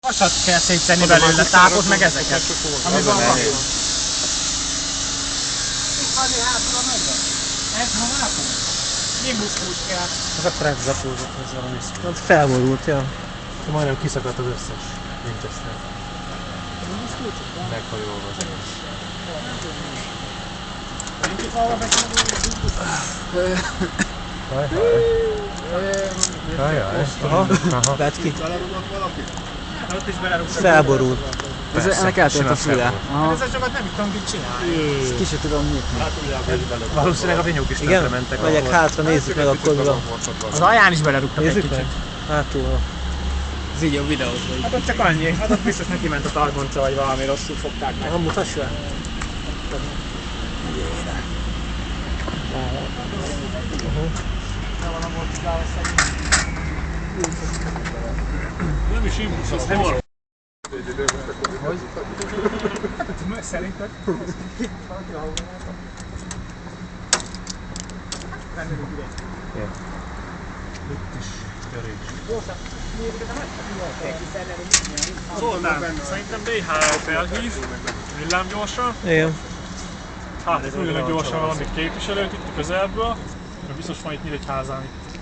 Vasat kell széttenni belőle, tápot meg ezeket, ami van van. Itt van hátul a megvan. Ez ha vápó. Nimbus-kulcs kell. Az akkor elzapózott, ez valami szó. Hát felborult, ja. Majdnem kiszakadt az összes Winchester. Meghajolva az egész. Ajaj. Aha, vett ki. Ott is belerúgtak. Felborult. Ennek eltört a füle. Ez csak nem tudom, mit csinálni. Ezt ki se tudom nyitni. Valószínűleg a vinyók is Igen? mentek. Megyek hátra, nézzük meg akkor mi van. Az alján is belerúgtak egy Nézzük kicsit. meg? Hátul. Ez így a videót vagy. Hát ott csak annyi, hát ott biztos neki ment a targonca, vagy valami rosszul fogták meg. Na, mutass rá. Nem is imbusz, az nem is. Hogy? Szerinted? Itt is törés. Zoltán, szerintem DHL felhív, villámgyorsan. Igen. Hát, főleg gyorsan valamit képviselőt itt a közelből, mert biztos van itt Nyíregyházán itt